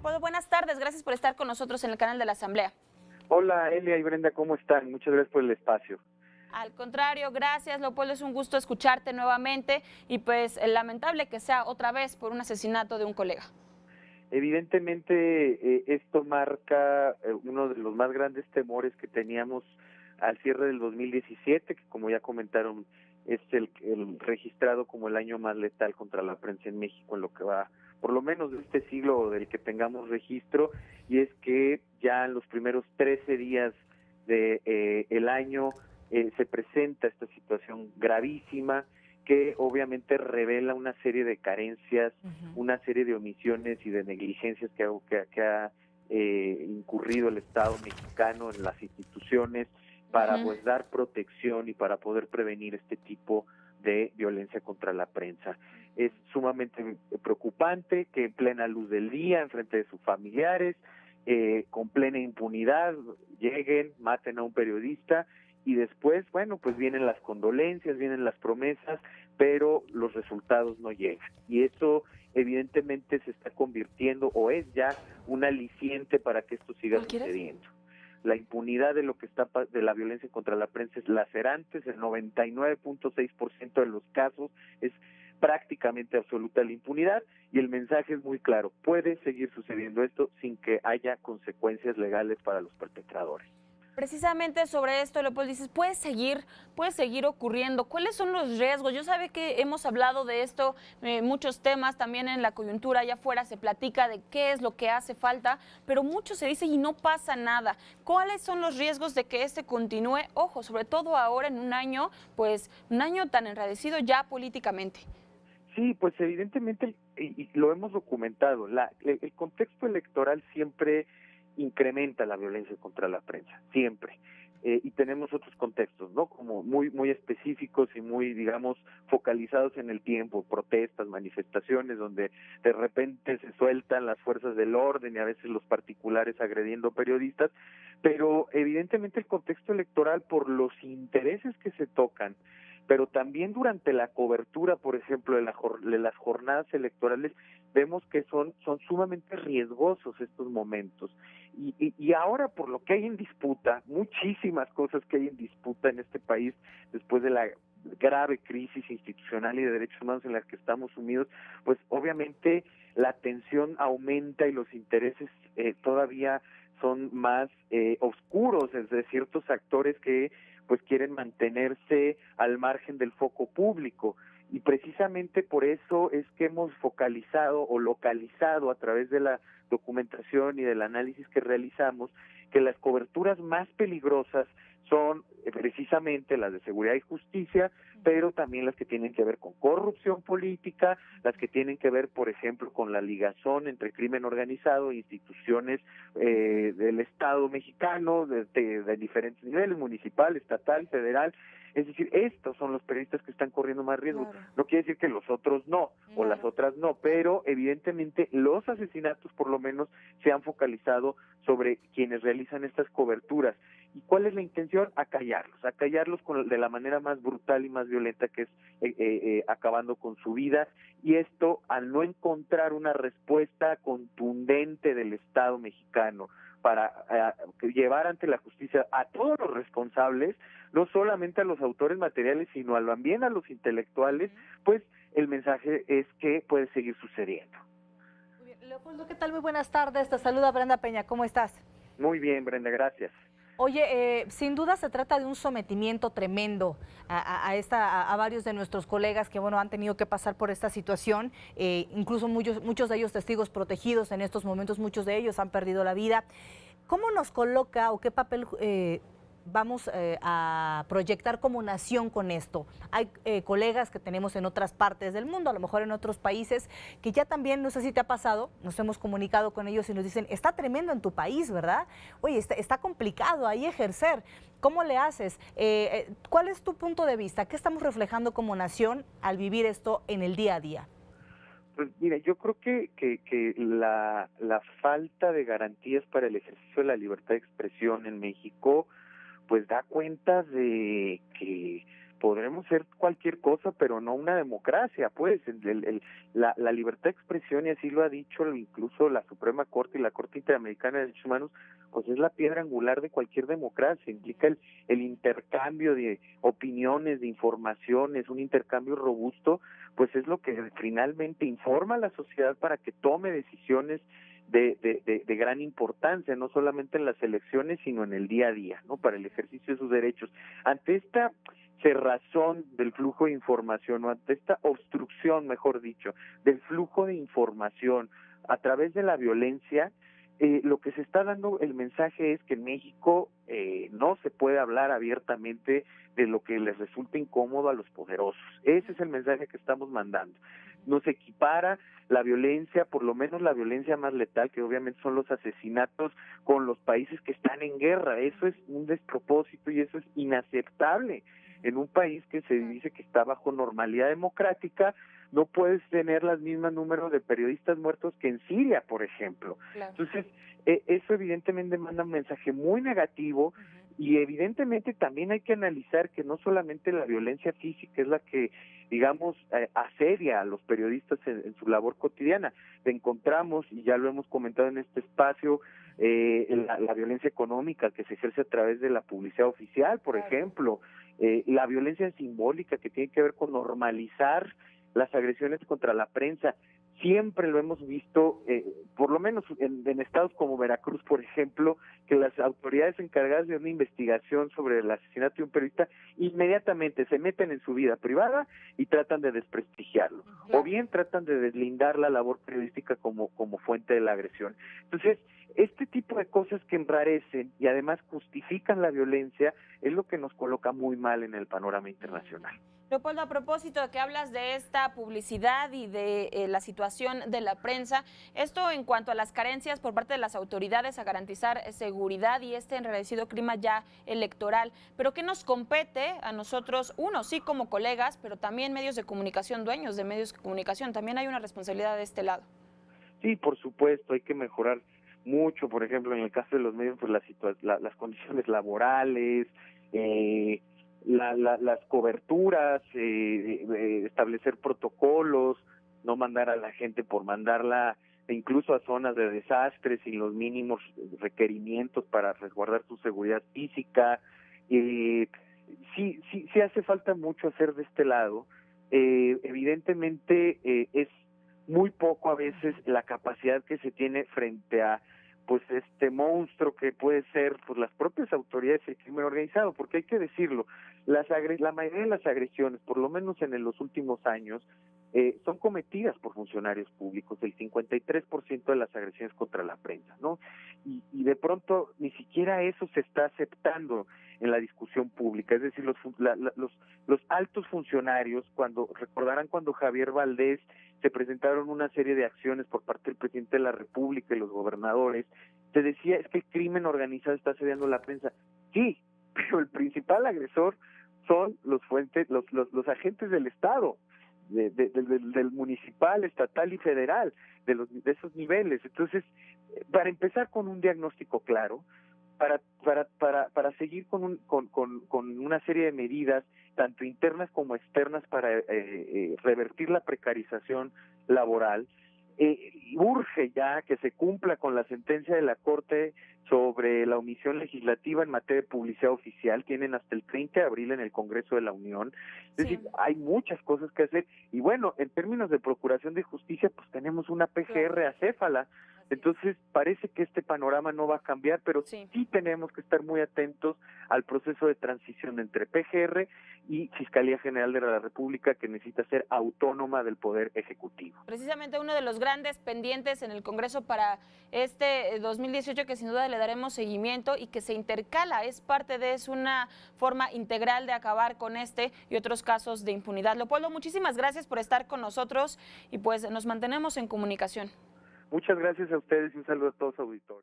Leopoldo, buenas tardes. Gracias por estar con nosotros en el canal de la Asamblea. Hola Elia y Brenda, ¿cómo están? Muchas gracias por el espacio. Al contrario, gracias, Leopoldo. Es un gusto escucharte nuevamente y pues lamentable que sea otra vez por un asesinato de un colega. Evidentemente, esto marca uno de los más grandes temores que teníamos al cierre del 2017, que como ya comentaron, es el registrado como el año más letal contra la prensa en México en lo que va, por lo menos de este siglo del que tengamos registro, y es que ya en los primeros 13 días de el año se presenta esta situación gravísima que obviamente revela una serie de carencias, una serie de omisiones y de negligencias que ha incurrido el Estado mexicano en las instituciones para pues dar protección y para poder prevenir este tipo de violencia contra la prensa. Es sumamente preocupante que en plena luz del día, en frente de sus familiares, con plena impunidad, lleguen, maten a un periodista y después, bueno, pues vienen las condolencias, vienen las promesas, pero los resultados no llegan. Y eso evidentemente se está convirtiendo o es ya un aliciente para que esto siga sucediendo. La impunidad de lo que está de la violencia contra la prensa es lacerante, el 99.6% de los casos es prácticamente absoluta la impunidad y el mensaje es muy claro, puede seguir sucediendo esto sin que haya consecuencias legales para los perpetradores. Precisamente sobre esto, Leopoldo, dices, puede seguir ocurriendo. ¿Cuáles son los riesgos? Yo sé que hemos hablado de esto, muchos temas, también en la coyuntura allá afuera se platica de qué es lo que hace falta, pero mucho se dice y no pasa nada. ¿Cuáles son los riesgos de que este continúe? Ojo, sobre todo ahora en un año, pues un año tan enrarecido ya políticamente. Sí, pues evidentemente, y lo hemos documentado, el contexto electoral siempre incrementa la violencia contra la prensa, siempre. Y tenemos otros contextos, ¿no? Como muy específicos y muy, digamos, focalizados en el tiempo, protestas, manifestaciones, donde de repente se sueltan las fuerzas del orden y a veces los particulares agrediendo periodistas, pero evidentemente el contexto electoral, por los intereses que se tocan, pero también durante la cobertura, por ejemplo, de las jornadas electorales, vemos que son sumamente riesgosos estos momentos. Y ahora, por lo que hay en disputa, muchísimas cosas que hay en disputa en este país, después de la grave crisis institucional y de derechos humanos en la que estamos sumidos, pues obviamente la tensión aumenta y los intereses todavía son más oscuros de ciertos actores que pues quieren mantenerse al margen del foco público. Y precisamente por eso es que hemos focalizado o localizado a través de la documentación y del análisis que realizamos que las coberturas más peligrosas son precisamente las de seguridad y justicia, pero también las que tienen que ver con corrupción política, las que tienen que ver, por ejemplo, con la ligazón entre crimen organizado e instituciones del Estado mexicano, de diferentes niveles, municipal, estatal, federal. Es decir, estos son los periodistas que están corriendo más riesgo. Claro. No quiere decir que los otros no, o las otras no, pero evidentemente los asesinatos por lo menos se han focalizado sobre quienes realizan estas coberturas. ¿Y cuál es la intención? Acallarlos de la manera más brutal y más violenta, que es acabando con su vida. Y esto al no encontrar una respuesta contundente del Estado mexicano para llevar ante la justicia a todos los responsables, no solamente a los autores materiales, sino también a los intelectuales, pues el mensaje es que puede seguir sucediendo. Muy bien. Leopoldo, ¿qué tal? Muy buenas tardes, te saluda Brenda Peña, ¿cómo estás? Muy bien, Brenda, gracias. Oye, sin duda se trata de un sometimiento tremendo a varios de nuestros colegas que, bueno, han tenido que pasar por esta situación, incluso muchos de ellos testigos protegidos en estos momentos, muchos de ellos han perdido la vida. ¿Cómo nos coloca o qué papel vamos a proyectar como nación con esto? Hay colegas que tenemos en otras partes del mundo, a lo mejor en otros países, que ya también, no sé si te ha pasado, nos hemos comunicado con ellos y nos dicen, está tremendo en tu país, ¿verdad? Oye, está complicado ahí ejercer. ¿Cómo le haces? ¿Cuál es tu punto de vista? ¿Qué estamos reflejando como nación al vivir esto en el día a día? Pues mira, yo creo que la falta de garantías para el ejercicio de la libertad de expresión en México pues da cuenta de que podremos ser cualquier cosa, pero no una democracia, pues. La libertad de expresión, y así lo ha dicho incluso la Suprema Corte y la Corte Interamericana de Derechos Humanos, pues es la piedra angular de cualquier democracia. Implica el intercambio de opiniones, de informaciones, un intercambio robusto, pues es lo que finalmente informa a la sociedad para que tome decisiones de gran importancia, no solamente en las elecciones, sino en el día a día, ¿no? Para el ejercicio de sus derechos. Ante esta cerrazón del flujo de información, o ante esta obstrucción, mejor dicho, del flujo de información a través de la violencia, lo que se está dando el mensaje es que en México no se puede hablar abiertamente de lo que les resulta incómodo a los poderosos. Ese es el mensaje que estamos mandando. Nos equipara la violencia, por lo menos la violencia más letal, que obviamente son los asesinatos, con los países que están en guerra. Eso es un despropósito y eso es inaceptable. En un país que se dice que está bajo normalidad democrática, no puedes tener las mismas números de periodistas muertos que en Siria, por ejemplo. Claro. Entonces, eso evidentemente manda un mensaje muy negativo, y evidentemente también hay que analizar que no solamente la violencia física es la que, digamos, asedia a los periodistas en su labor cotidiana. Encontramos, y ya lo hemos comentado en este espacio, la violencia económica que se ejerce a través de la publicidad oficial, por ejemplo, la violencia simbólica que tiene que ver con normalizar las agresiones contra la prensa. Siempre lo hemos visto, por lo menos en estados como Veracruz, por ejemplo, que las autoridades encargadas de una investigación sobre el asesinato de un periodista inmediatamente se meten en su vida privada y tratan de desprestigiarlo, o bien tratan de deslindar la labor periodística como fuente de la agresión. Entonces, este tipo de cosas que enrarecen y además justifican la violencia es lo que nos coloca muy mal en el panorama internacional. Leopoldo, a propósito de que hablas de esta publicidad y de la situación de la prensa, esto en cuanto a las carencias por parte de las autoridades a garantizar seguridad y este enrarecido clima ya electoral, pero ¿qué nos compete a nosotros? Uno, sí como colegas, pero también medios de comunicación, dueños de medios de comunicación, también hay una responsabilidad de este lado. Sí, por supuesto, hay que mejorar mucho, por ejemplo, en el caso de los medios, pues las condiciones laborales, las coberturas, establecer protocolos, no mandar a la gente por mandarla incluso a zonas de desastre sin los mínimos requerimientos para resguardar su seguridad física. Sí hace falta mucho hacer de este lado. Evidentemente es muy poco a veces la capacidad que se tiene frente a pues este monstruo que puede ser pues las propias autoridades del crimen organizado, porque hay que decirlo, la mayoría de las agresiones, por lo menos en los últimos años, son cometidas por funcionarios públicos, el 53% de las agresiones contra la prensa, ¿no? Y de pronto ni siquiera eso se está aceptando en la discusión pública, es decir, los altos funcionarios, recordarán cuando Javier Valdés se presentaron una serie de acciones por parte del presidente de la República y los gobernadores, se decía, es que el crimen organizado está asediando la prensa. Sí, pero el principal agresor son los agentes del Estado, del municipal, estatal y federal, de esos niveles. Entonces, para empezar con un diagnóstico claro, para seguir con una serie de medidas tanto internas como externas para revertir la precarización laboral, urge ya que se cumpla con la sentencia de la Corte sobre la omisión legislativa en materia de publicidad oficial. Tienen hasta el 30 de abril en el Congreso de la Unión. Es decir, hay muchas cosas que hacer. Y bueno, en términos de procuración de justicia, pues tenemos una PGR acéfala. Entonces, parece que este panorama no va a cambiar, pero sí tenemos que estar muy atentos al proceso de transición entre PGR y Fiscalía General de la República, que necesita ser autónoma del Poder Ejecutivo. Precisamente uno de los grandes pendientes en el Congreso para este 2018, que sin duda le daremos seguimiento y que se intercala, es una forma integral de acabar con este y otros casos de impunidad. Leopoldo, muchísimas gracias por estar con nosotros y pues nos mantenemos en comunicación. Muchas gracias a ustedes y un saludo a todos los auditores.